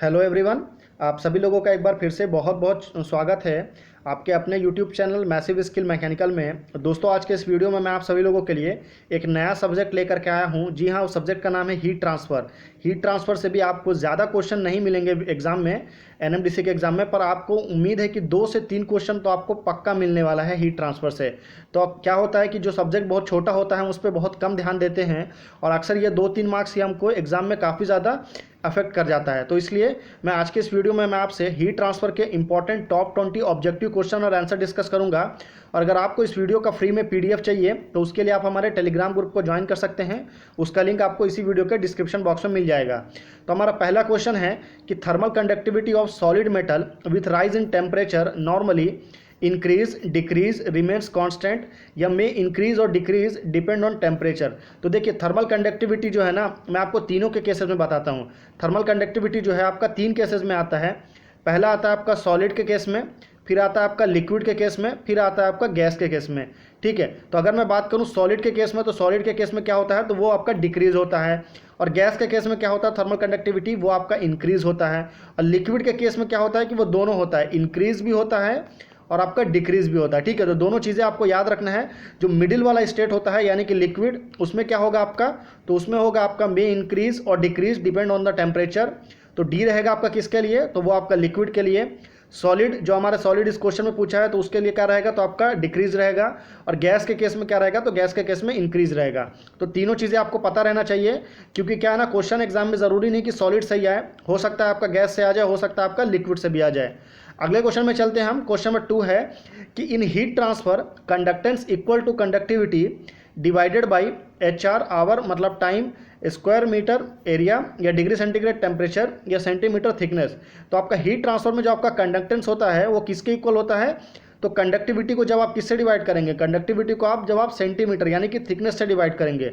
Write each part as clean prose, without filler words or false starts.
Hello everyone, आप सभी लोगों का एक बार फिर से बहुत बहुत स्वागत है आपके अपने YouTube channel massive skill mechanical में। दोस्तों, आज के इस वीडियो में मैं आप सभी लोगों के लिए एक नया सब्जेक्ट लेकर के आया हूं। जी हां, उस सब्जेक्ट का नाम है हीट ट्रांसफ़र। हीट ट्रांसफ़र से भी आपको ज़्यादा क्वेश्चन नहीं मिलेंगे एग्जाम में, एनएमडीसी के एग्जाम में, पर आपको उम्मीद है कि 2 से 3 क्वेश्चन तो आपको पक्का मिलने वाला है हीट ट्रांसफ़र से। तो अब क्या होता है कि जो सब्जेक्ट बहुत छोटा होता है उस पर बहुत कम ध्यान देते हैं और अक्सर ये 2-3 मार्क्स ही हमको एग्जाम में काफ़ी ज़्यादा अफेक्ट कर जाता है। तो इसलिए मैं आज के इस वीडियो में मैं आपसे हीट ट्रांसफ़र के इंपॉर्टेंट टॉप 20 ऑब्जेक्टिव क्वेश्चन और आंसर डिस्कस करूंगा। और अगर आपको इस वीडियो का फ्री में पीडीएफ चाहिए तो उसके लिए आप हमारे टेलीग्राम ग्रुप को ज्वाइन कर सकते हैं। उसका लिंक आपको इसी वीडियो के डिस्क्रिप्शन बॉक्स में मिल जाएगा। तो हमारा पहला क्वेश्चन है कि thermal conductivity of solid metal with rise in temperature normally increase, decrease, remains constant या मे इंक्रीज और डिक्रीज डिपेंड ऑन टेम्परेचर। तो देखिए, थर्मल कंडक्टिविटी जो है ना, मैं आपको तीनों के केसेस में बताता हूँ। थर्मल कंडक्टिविटी जो है आपका 3 केसेस में आता है। पहला आता है आपका सॉलिड के केस में, फिर आता है आपका लिक्विड के केस में, फिर आता है आपका गैस के केस में। ठीक है, तो अगर मैं बात करूँ सॉलिड के केस में, तो सॉलिड के केस में क्या होता है, तो वो आपका डिक्रीज होता है। और गैस के केस में क्या होता है, थर्मल कंडक्टिविटी वो आपका इंक्रीज होता है। और लिक्विड के केस में क्या होता है कि वो दोनों होता है, इंक्रीज भी होता है और आपका डिक्रीज भी होता है। ठीक है, तो दोनों चीज़ें आपको याद रखना है। जो मिडिल वाला स्टेट होता है यानी कि लिक्विड, उसमें क्या होगा आपका, तो उसमें होगा आपका मे इंक्रीज और decrease depend on the temperature. तो डी रहेगा आपका किसके लिए, तो वो आपका लिक्विड के लिए। सॉलिड, जो हमारा सॉलिड इस क्वेश्चन में पूछा है, तो उसके लिए क्या रहेगा, तो आपका डिक्रीज रहेगा। और गैस के केस में क्या रहेगा, तो गैस के केस में इंक्रीज रहेगा। तो तीनों चीज़ें आपको पता रहना चाहिए, क्योंकि क्या है ना, क्वेश्चन एग्जाम में ज़रूरी नहीं कि सॉलिड से ही आए, हो सकता है आपका गैस से आ जाए, हो सकता है आपका लिक्विड से भी आ जाए। अगले क्वेश्चन में चलते हैं हम। क्वेश्चन नंबर 2 है कि in heat transfer conductance equal to conductivity divided by HR hour, मतलब टाइम, स्क्वायर मीटर एरिया या डिग्री सेंटीग्रेड टेम्परेचर या सेंटीमीटर थिकनेस। तो आपका हीट ट्रांसफर में जो आपका कंडक्टेंस होता है वो किसके इक्वल होता है, तो कंडक्टिविटी को जब आप किससे डिवाइड करेंगे, कंडक्टिविटी को आप जब आप सेंटीमीटर यानी कि थिकनेस से डिवाइड करेंगे।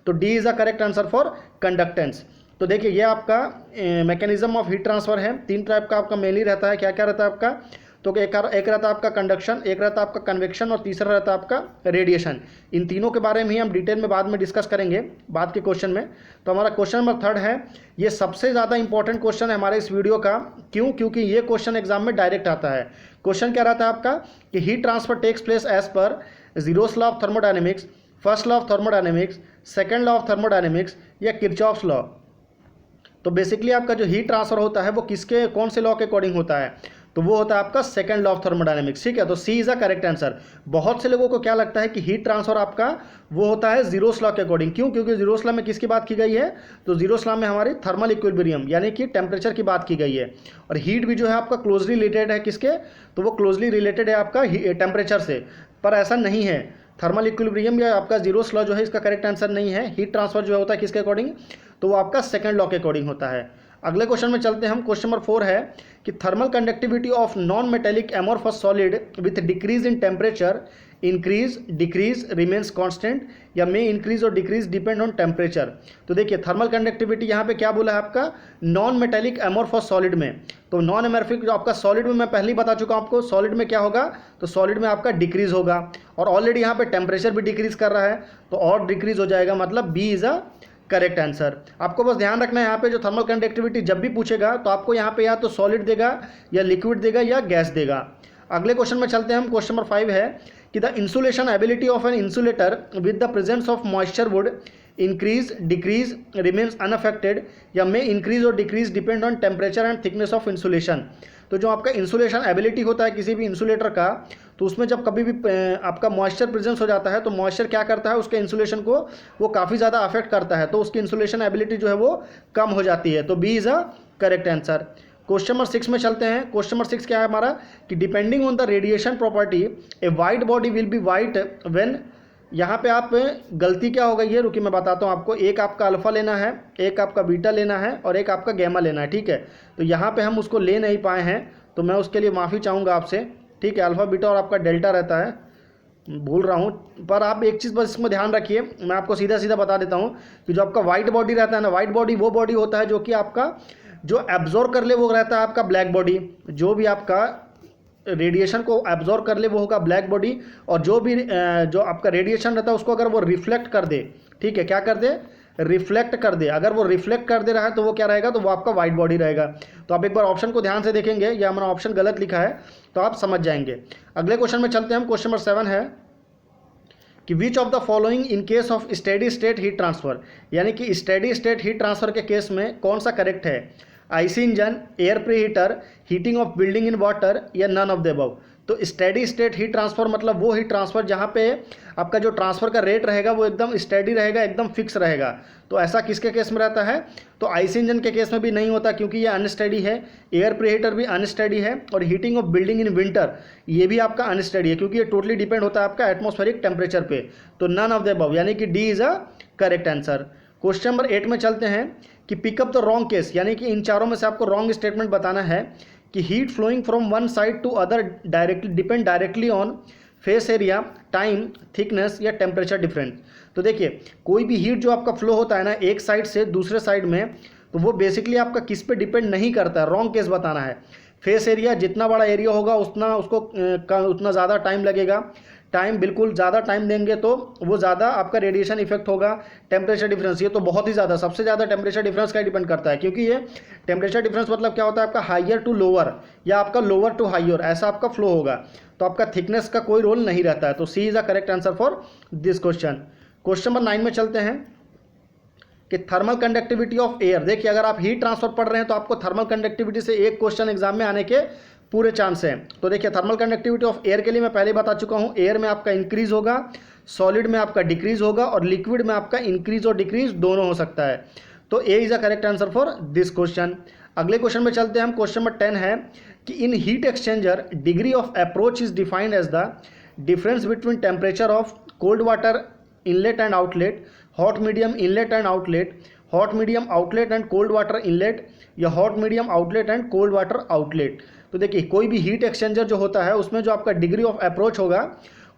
तो D is the correct answer for conductance. तो देखिए, ये आपका मैकेनिज्म ऑफ हीट ट्रांसफर है। 3 टाइप का आपका मेनली रहता है। क्या क्या रहता है आपका, तो एक रहता है आपका कंडक्शन, एक रहता है आपका कन्वेक्शन और तीसरा रहता है आपका रेडिएशन। इन तीनों के बारे में ही हम डिटेल में बाद में डिस्कस करेंगे बाद के क्वेश्चन में। तो हमारा क्वेश्चन नंबर 3 है, ये सबसे ज़्यादा इंपॉर्टेंट क्वेश्चन है हमारे इस वीडियो का। क्यों, क्योंकि ये क्वेश्चन एग्जाम में डायरेक्ट आता है। क्वेश्चन क्या रहता है आपका कि heat transfer takes place as पर zeroth law of thermodynamics, first law of thermodynamics, second law of thermodynamics या किरचॉफ्स लॉ। तो बेसिकली आपका जो हीट ट्रांसफर होता है वो किसके, कौन से लॉ के अकॉर्डिंग होता है, तो वो होता है आपका सेकंड लॉ ऑफ थर्मोडायनेमिक्स। ठीक है, तो C is a correct answer. बहुत से लोगों को क्या लगता है कि हीट ट्रांसफर आपका वो होता है जीरोस लॉ के अकॉर्डिंग। क्यों, क्योंकि जीरोस लॉ में किसकी बात की गई है, तो जीरोस लॉ में हमारी थर्मल इक्विलिब्रियम यानी कि टेम्परेचर की बात की गई है। और हीट भी जो है आपका क्लोजली रिलेटेड है किसके, तो वो क्लोजली रिलेटेड है आपका टेम्परेचर से। पर ऐसा नहीं है, थर्मल इक्विलिब्रियम या आपका जीरोस लॉ जो है इसका करेक्ट आंसर नहीं है। हीट ट्रांसफर जो होता है किसके अकॉर्डिंग, तो वो आपका सेकंड लॉ के अकॉर्डिंग होता है। अगले क्वेश्चन में चलते हैं हम। क्वेश्चन नंबर 4 है कि thermal conductivity of non metallic amorphous solid with decrease in temperature increase, decrease, remains constant या मे इंक्रीज और डिक्रीज डिपेंड ऑन टेम्परेचर। तो देखिए, थर्मल कंडक्टिविटी यहाँ पे क्या बोला है आपका, नॉन मेटेलिक एमोरफस सॉलिड में। तो नॉन एमोरफिक जो आपका सॉलिड में, मैं पहले ही बता चुका हूँ आपको, सॉलिड में क्या होगा, तो सॉलिड में आपका डिक्रीज होगा। और ऑलरेडी यहाँ पे टेम्परेचर भी डिक्रीज कर रहा है, तो और डिक्रीज हो जाएगा, मतलब b is a correct answer. आपको बस ध्यान रखना है यहाँ पे जो थर्मल कंडक्टिविटी जब भी पूछेगा तो आपको यहाँ पे या तो सॉलिड देगा या लिक्विड देगा या गैस देगा। अगले क्वेश्चन में चलते हैं हम। क्वेश्चन नंबर 5 है कि the insulation ability of an insulator with the presence of moisture would increase, decrease, remains unaffected या मे इंक्रीज और decrease depend on temperature and thickness of insulation. तो जो आपका इंसुलेशन एबिलिटी होता है किसी भी इंसुलेटर का, तो उसमें जब कभी भी आपका मॉइस्चर प्रेजेंस हो जाता है तो मॉइस्चर क्या करता है, उसके इंसुलेशन को वो काफ़ी ज़्यादा अफेक्ट करता है, तो उसकी इंसुलेशन एबिलिटी जो है वो कम हो जाती है। तो b is a correct answer. Question number 6 में चलते हैं। क्वेश्चन नंबर 6 क्या है हमारा कि depending on the radiation property A white body will be white when, यहाँ पे आप गलती क्या हो गई है, रुकिए मैं बताता हूँ आपको। एक आपका अल्फ़ा लेना है, एक आपका बीटा लेना है और एक आपका गैमा लेना है। ठीक है, तो यहाँ पे हम उसको ले नहीं पाए हैं, तो मैं उसके लिए माफ़ी चाहूँगा आपसे। ठीक है, अल्फ़ा बीटा और आपका डेल्टा रहता है, भूल रहा हूँ। पर आप एक चीज़ बस इसमें ध्यान रखिए, मैं आपको सीधा सीधा बता देता हूँ कि जो आपका वाइट बॉडी रहता है ना, वाइट बॉडी वो बॉडी होता है जो कि आपका जो एब्जॉर्ब कर ले वो रहता है आपका ब्लैक बॉडी। जो भी आपका रेडिएशन को एब्जॉर्ब कर ले वो होगा ब्लैक बॉडी, और जो भी जो आपका रेडिएशन रहता है उसको अगर वो रिफ्लेक्ट कर दे, ठीक है, क्या कर दे, रिफ्लेक्ट कर दे। अगर वो रिफ्लेक्ट कर दे रहा है तो वो क्या रहेगा, तो वो आपका वाइट बॉडी रहेगा। तो आप एक बार ऑप्शन को ध्यान से देखेंगे, या हमारा ऑप्शन गलत लिखा है तो आप समझ जाएंगे। अगले क्वेश्चन में चलते हैं हम। क्वेश्चन नंबर 7 है कि which of the following in case of steady state heat transfer, यानी कि स्टेडी स्टेट हीट ट्रांसफर के केस में कौन सा करेक्ट है, IC engine, air preheater, heating of building in water, या नन ऑफ द अबव। तो स्टेडी स्टेट हीट ट्रांसफर मतलब वो हीट ट्रांसफर जहाँ पे आपका जो ट्रांसफर का रेट रहेगा वो एकदम स्टेडी रहेगा, एकदम फिक्स रहेगा। तो ऐसा किसके केस में रहता है, तो आईसी इंजन के केस में भी नहीं होता क्योंकि ये अनस्टेडी है, एयर प्रीहीटर भी अनस्टेडी है, और heating of building in winter ये भी आपका अनस्टेडी है क्योंकि ये टोटली डिपेंड होता है आपका एटमॉस्फेरिक टेम्परेचर पे। तो नन ऑफ द अबव, यानी कि D is a correct answer. Question number 8 में चलते हैं कि पिकअप द रॉन्ग केस, यानी कि इन चारों में से आपको रॉन्ग स्टेटमेंट बताना है कि heat flowing from one side to other directly depend directly on face area, time, thickness या टेम्परेचर डिफरेंस। तो देखिए कोई भी हीट जो आपका फ्लो होता है ना एक साइड से दूसरे साइड में, तो वो बेसिकली आपका किस पे डिपेंड नहीं करता है, रॉन्ग केस बताना है। फेस एरिया, जितना बड़ा एरिया होगा उतना उसको उतना ज़्यादा टाइम लगेगा, टाइम बिल्कुल ज़्यादा टाइम देंगे तो वो ज़्यादा आपका रेडिएशन इफेक्ट होगा। टेम्परेचर डिफरेंस, ये तो बहुत ही ज़्यादा, सबसे ज़्यादा टेम्परेचर डिफरेंस का डिपेंड करता है क्योंकि ये टेम्परेचर डिफरेंस मतलब क्या होता है आपका हायर टू लोअर या आपका लोअर टू हायर, ऐसा आपका फ्लो होगा। तो आपका थिकनेस का कोई रोल नहीं रहता है। तो C is the correct answer for this question. Question number 9 में चलते हैं कि थर्मल कंडक्टिविटी ऑफ एयर। देखिए अगर आप हीट ट्रांसफर पढ़ रहे हैं तो आपको थर्मल कंडक्टिविटी से एक क्वेश्चन एग्जाम में आने के पूरे चांस हैं। तो देखिए थर्मल कंडक्टिविटी ऑफ एयर के लिए मैं पहले बता चुका हूँ, एयर में आपका इंक्रीज होगा, सॉलिड में आपका डिक्रीज होगा, और लिक्विड में आपका इंक्रीज और डिक्रीज दोनों हो सकता है। तो A is the correct answer for this question. अगले क्वेश्चन में चलते हैं हम। क्वेश्चन नंबर 10 है कि in heat exchanger degree of approach is defined as the difference between temperature of cold water inlet and outlet, hot medium inlet and outlet, hot medium outlet and cold water inlet, या hot medium outlet and cold water outlet. तो देखिए कोई भी heat exchanger जो होता है उसमें जो आपका डिग्री ऑफ अप्रोच होगा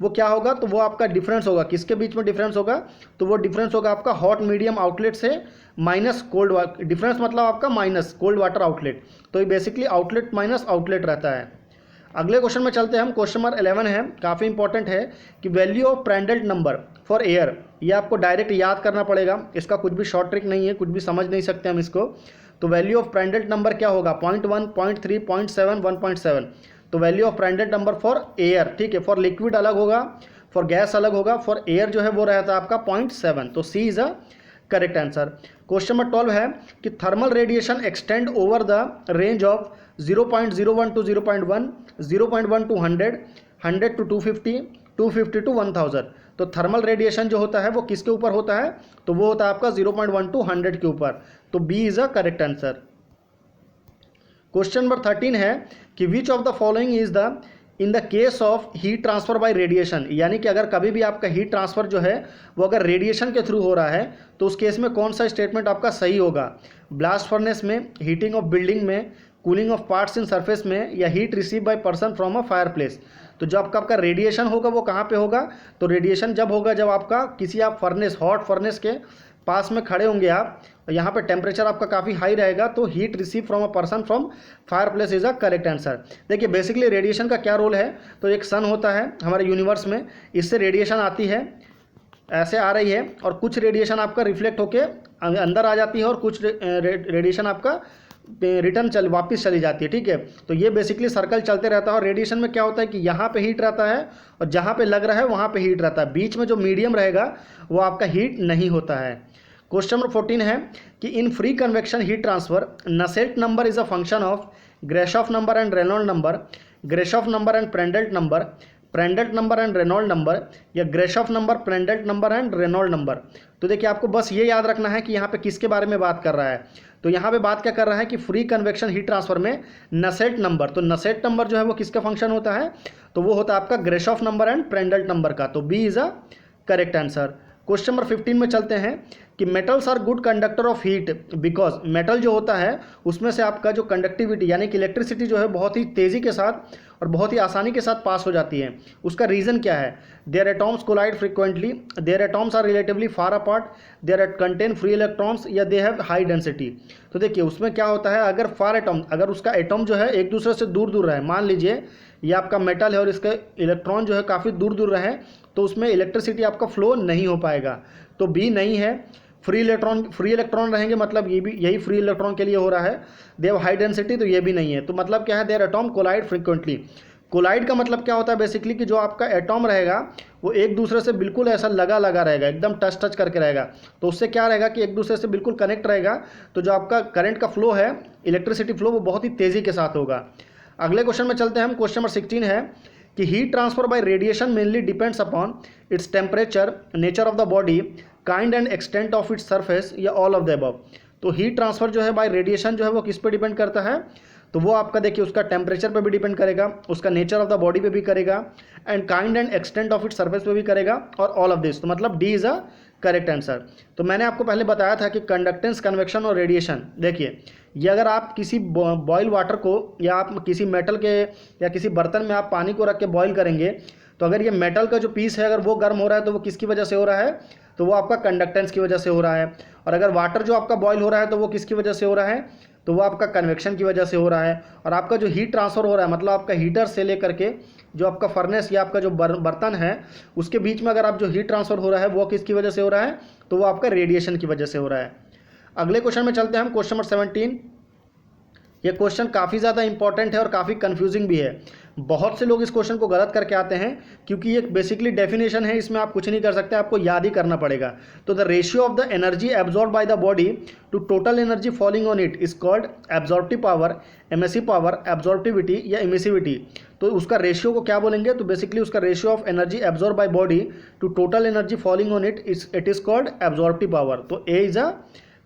वो क्या होगा, तो वो आपका डिफरेंस होगा। किसके बीच में डिफरेंस होगा, तो वो डिफरेंस होगा आपका हॉट मीडियम आउटलेट से माइनस कोल्ड वाटर। डिफरेंस मतलब आपका माइनस कोल्ड वाटर आउटलेट, तो ये बेसिकली आउटलेट माइनस आउटलेट रहता है। अगले क्वेश्चन में चलते हैं हम। क्वेश्चन नंबर 11 है, काफ़ी इंपॉर्टेंट है कि value of Prandtl number for air. ये आपको डायरेक्ट याद करना पड़ेगा, इसका कुछ भी शॉर्ट ट्रिक नहीं है, कुछ भी समझ नहीं सकते हम इसको। तो वैल्यू ऑफ प्रांडल्ट नंबर क्या होगा, 0.1, 0.3, 0.7, 1.7। तो value of Prandtl number for air, ठीक है, फॉर लिक्विड अलग होगा, फॉर गैस अलग होगा, फॉर एयर जो है वो रहता है आपका 0.7। तो C is a correct answer. Question number 12 है कि thermal radiation extend over the range of 0.01 to 0.1, 0.1 to 100, 100 to 250, 250 to 1000। तो थर्मल रेडिएशन जो होता है वो किसके ऊपर होता है, तो वो होता है आपका 0.1 टू 100 के ऊपर। तो b is a correct answer. Question number 13 है कि which of the following is the in the case of heat transfer by radiation, यानी कि अगर कभी भी आपका हीट ट्रांसफर जो है वो अगर रेडिएशन के थ्रू हो रहा है तो उस केस में कौन सा स्टेटमेंट आपका सही होगा, ब्लास्ट फर्नेस में, हीटिंग ऑफ बिल्डिंग में, cooling of parts in surface में, या heat receive by person from a fire place. तो जब आपका रेडिएशन होगा वो कहाँ पे होगा, तो रेडिएशन जब होगा जब आपका किसी आप फर्नेस, हॉट फर्नेस के पास में खड़े होंगे आप, यहाँ पे टेम्परेचर आपका काफ़ी हाई रहेगा, तो heat receive from a person from fire place is a correct answer. देखिए बेसिकली रेडिएशन का क्या रोल है, तो एक सन होता है हमारे यूनिवर्स में, इससे रेडिएशन आती है, ऐसे आ रही है, और कुछ रेडिएशन आपका रिफ्लेक्ट होके अंदर आ जाती है, और कुछ रेडिएशन आपका रिटर्न वापस चली जाती है, ठीक है। तो ये बेसिकली सर्कल चलते रहता है। और रेडिएशन में क्या होता है कि यहाँ पे हीट रहता है और जहाँ पे लग रहा है वहाँ पे हीट रहता है, बीच में जो मीडियम रहेगा वो आपका हीट नहीं होता है। क्वेश्चन नंबर 14 है कि in free convection heat transfer Nusselt number is a function of Grashof number and Reynold number, Grashof number and Prandtl number, Prandtl number and Reynold number, या Grashof number, Prandtl number and Reynold number. तो देखिए आपको बस ये याद रखना है कि यहाँ पे किसके बारे में बात कर रहा है। तो यहाँ पे बात क्या कर रहा है कि फ्री कन्वेक्शन हीट ट्रांसफर में नसेल्ट नंबर, तो नसेल्ट नंबर जो है वो किसका फंक्शन होता है, तो वो होता है आपका Grashof number and Prandtl number का। तो b is a correct answer. Question number 15 में चलते हैं कि metals are good conductor of heat because metal जो होता है उसमें से आपका जो कंडक्टिविटी यानी कि इलेक्ट्रिसिटी जो है बहुत ही तेज़ी के साथ और बहुत ही आसानी के साथ पास हो जाती है। उसका रीज़न क्या है, their atoms collide frequently, their atoms are relatively far apart, their contain free electrons, या दे हैव हाई डेंसिटी। तो देखिए उसमें क्या होता है, अगर फार एटॉम, अगर उसका एटॉम जो है एक दूसरे से दूर दूर रहे, मान लीजिए ये आपका मेटल है और इसका इलेक्ट्रॉन जो है काफ़ी दूर दूर रहे, तो उसमें इलेक्ट्रिसिटी आपका फ्लो नहीं हो पाएगा। तो बी नहीं है। फ्री इलेक्ट्रॉन रहेंगे, मतलब ये भी यही फ्री इलेक्ट्रॉन के लिए हो रहा है। दे हैव हाई डेंसिटी, तो ये भी नहीं है। तो मतलब क्या है, their atom collide frequently. Collide का मतलब क्या होता है बेसिकली कि जो आपका एटॉम रहेगा वो एक दूसरे से बिल्कुल ऐसा लगा रहेगा, एकदम टच करके रहेगा। तो उससे क्या रहेगा कि एक दूसरे से बिल्कुल कनेक्ट रहेगा, तो जो आपका करंट का फ्लो है, इलेक्ट्रिसिटी फ्लो, वो बहुत ही तेज़ी के साथ होगा। अगले क्वेश्चन में चलते हैं हम। क्वेश्चन नंबर 16 है कि heat transfer by radiation mainly depends upon its temperature, nature of the body, kind and extent of its surface, या ऑल ऑफ द अबव। तो हीट ट्रांसफर जो है बाय रेडिएशन जो है वो किस पे डिपेंड करता है, तो वो आपका देखिए उसका टेम्परेचर पे भी डिपेंड करेगा, उसका नेचर ऑफ द बॉडी पे भी करेगा, and kind and extent of its surface पे भी करेगा, और ऑल ऑफ दिस। तो मतलब D is a correct answer. तो मैंने आपको पहले बताया था कि कंडक्टेंस, कन्वेक्शन और रेडिएशन, देखिए ये अगर आप किसी बॉयल वाटर को या आप किसी मेटल के या किसी बर्तन में आप पानी को रख के बॉयल करेंगे, तो अगर ये मेटल का जो पीस है अगर वो गर्म हो रहा है तो वो किसकी वजह से हो रहा है, तो वो आपका कंडक्टेंस की वजह से हो रहा है। और अगर वाटर जो आपका बॉयल हो रहा है तो वो किसकी वजह से हो रहा है, तो वो आपका कन्वेक्शन की वजह से हो रहा है। और आपका जो हीट ट्रांसफ़र हो रहा है, मतलब आपका हीटर से लेकर के जो आपका फर्नेस या आपका जो बर्तन है उसके बीच में अगर आप जो हीट ट्रांसफ़र हो रहा है वो किसकी वजह से हो रहा है, तो वो आपका रेडिएशन की वजह से हो रहा है। अगले क्वेश्चन में चलते हैं हम। Question number 17। ये क्वेश्चन काफ़ी ज़्यादा इंपॉर्टेंट है और काफ़ी कंफ्यूजिंग भी है। बहुत से लोग इस क्वेश्चन को गलत करके आते हैं, क्योंकि ये बेसिकली डेफिनेशन है, इसमें आप कुछ नहीं कर सकते, आपको याद ही करना पड़ेगा। तो the ratio of the energy absorb by the body to total energy falling on it is called absorptive power, emissive power, absorptivity या इमिसिविटी। तो उसका रेशियो को क्या बोलेंगे, तो बेसिकली उसका ratio of energy absorb by body to total energy falling on it is called absorptive power. तो A is a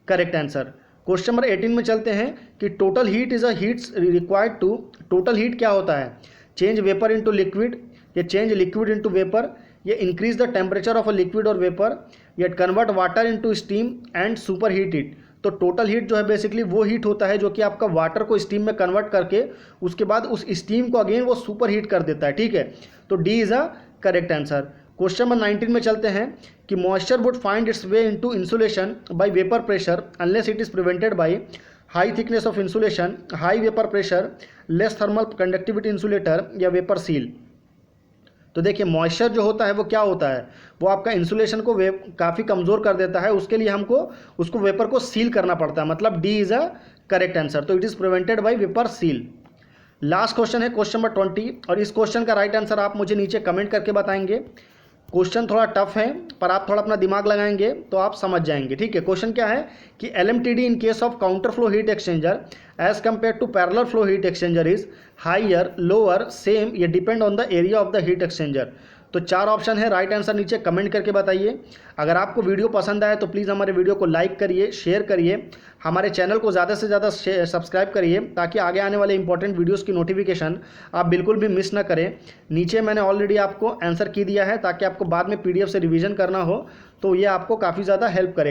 correct answer. Question number 18 में चलते हैं कि total heat is a heat required to, total heat क्या होता है, change vapour into liquid, या change liquid into vapour, या increase the temperature of a liquid और वेपर, या convert water into steam and super heat it. तो total heat जो है बेसिकली वो हीट होता है जो कि आपका वाटर को स्टीम में कन्वर्ट करके उसके बाद उस स्टीम को अगेन वो सुपर हीट कर देता है, ठीक है। तो d is a correct answer. Question number 19 में चलते हैं कि moisture would find its way into insulation by vapour pressure unless it is prevented by high thickness of insulation, high vapour pressure, less thermal conductivity insulator, या vapour seal. तो देखिए moisture जो होता है वो क्या होता है, वो आपका इंसुलेशन को काफ़ी कमज़ोर कर देता है, उसके लिए हमको उसको वेपर को सील करना पड़ता है, मतलब D is a correct answer. तो it is prevented by vapour seal. Last question है क्वेश्चन नंबर 20, और इस क्वेश्चन का राइट आंसर आप मुझे नीचे कमेंट करके बताएंगे। क्वेश्चन थोड़ा टफ है, पर आप थोड़ा अपना दिमाग लगाएंगे तो आप समझ जाएंगे, ठीक है। क्वेश्चन क्या है कि LMTD in case of counter flow heat exchanger as compare to parallel flow heat exchanger is higher, lower, same, ये depend on the area of the heat exchanger. तो 4 ऑप्शन है, राइट आंसर नीचे comment करके बताइए। अगर आपको video पसंद आए तो प्लीज़ हमारे वीडियो को लाइक करिए, शेयर करिए, हमारे चैनल को ज़्यादा से ज़्यादा सब्सक्राइब करिए, ताकि आगे आने वाले इंपॉर्टेंट वीडियोस की नोटिफिकेशन आप बिल्कुल भी मिस ना करें। नीचे मैंने ऑलरेडी आपको आंसर की दिया है, ताकि आपको बाद में PDF से रिवीजन करना हो तो ये आपको काफ़ी ज़्यादा हेल्प करे।